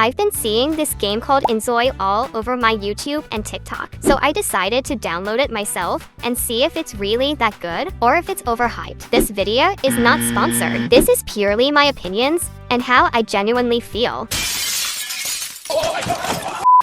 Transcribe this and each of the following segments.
I've been seeing this game called inzoi all over my YouTube and TikTok, so I decided to download it myself and see if it's really that good or if it's overhyped. This video is not sponsored. This is purely my opinions and how I genuinely feel.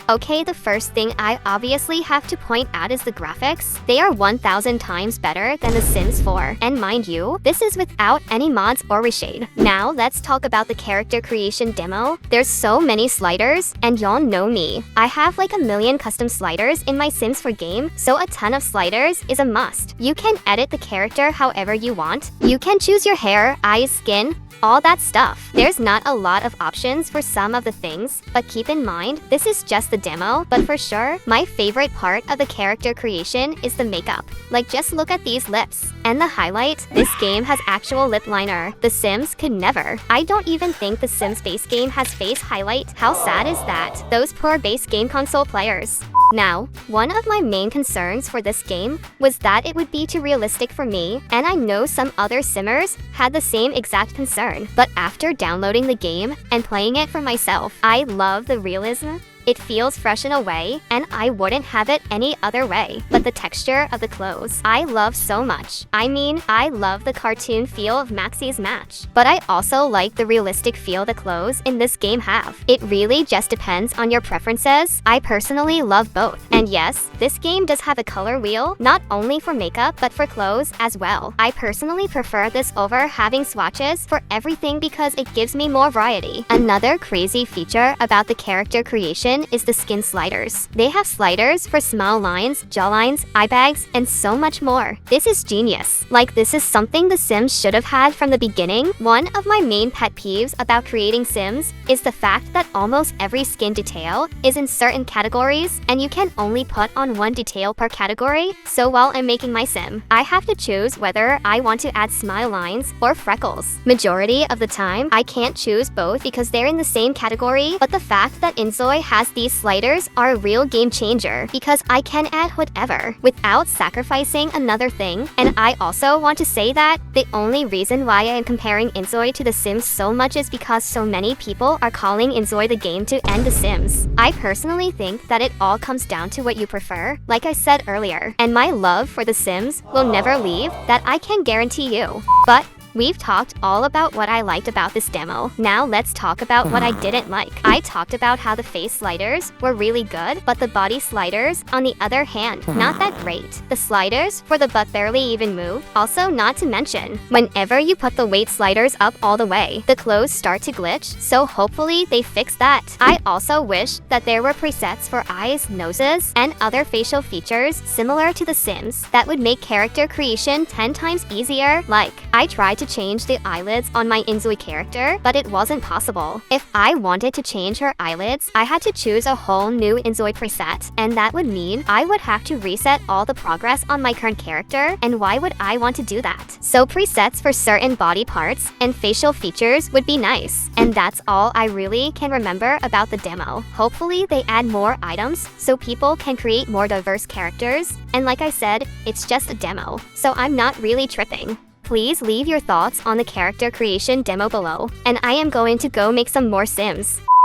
Okay, the first thing I obviously have to point out is the graphics. They are 1000 times better than The Sims 4. And mind you, this is without any mods or reshade. Now, let's talk about the character creation demo. There's so many sliders, and y'all know me. I have like a million custom sliders in my Sims 4 game, so a ton of sliders is a must. You can edit the character however you want. You can choose your hair, eyes, skin, all that stuff. There's not a lot of options for some of the things, but keep in mind, this is just the demo, but for sure, my favorite part of the character creation is the makeup. Like, just look at these lips. And the highlight, this game has actual lip liner. The Sims could never. I don't even think the Sims base game has face highlight. How sad is that? Those poor base game console players. Now, one of my main concerns for this game was that it would be too realistic for me, and I know some other simmers had the same exact concern. But after downloading the game and playing it for myself, I love the realism. It feels fresh in a way, and I wouldn't have it any other way. But the texture of the clothes, I love so much. I mean, I love the cartoon feel of Maxie's match. But I also like the realistic feel the clothes in this game have. It really just depends on your preferences. I personally love both. And yes, this game does have a color wheel, not only for makeup, but for clothes as well. I personally prefer this over having swatches for everything because it gives me more variety. Another crazy feature about the character creation is the skin sliders. They have sliders for smile lines, jawlines, eye bags, and so much more. This is genius. Like, this is something the Sims should have had from the beginning. One of my main pet peeves about creating Sims is the fact that almost every skin detail is in certain categories, and you can only put on one detail per category. So while I'm making my Sim, I have to choose whether I want to add smile lines or freckles. Majority of the time, I can't choose both because they're in the same category, but the fact that inzoi has these sliders are a real game changer because I can add whatever without sacrificing another thing. And I also want to say that the only reason why I am comparing inzoi to The Sims so much is because so many people are calling inzoi the game to end The Sims. I personally think that it all comes down to what you prefer, like I said earlier. And my love for The Sims will never leave, that I can guarantee you. But we've talked all about what I liked about this demo. Now let's talk about what I didn't like. I talked about how the face sliders were really good, but the body sliders, on the other hand, not that great. The sliders for the butt barely even moved. Also, not to mention, whenever you put the weight sliders up all the way, the clothes start to glitch, so hopefully they fix that. I also wish that there were presets for eyes, noses, and other facial features similar to The Sims that would make character creation 10 times easier. Like, I tried to change the eyelids on my inzoi character, but it wasn't possible. If I wanted to change her eyelids, I had to choose a whole new inzoi preset, and that would mean I would have to reset all the progress on my current character, and why would I want to do that? So presets for certain body parts and facial features would be nice. And that's all I really can remember about the demo. Hopefully they add more items so people can create more diverse characters. And like I said, it's just a demo, so I'm not really tripping. Please leave your thoughts on the character creation demo below, and I am going to go make some more Sims.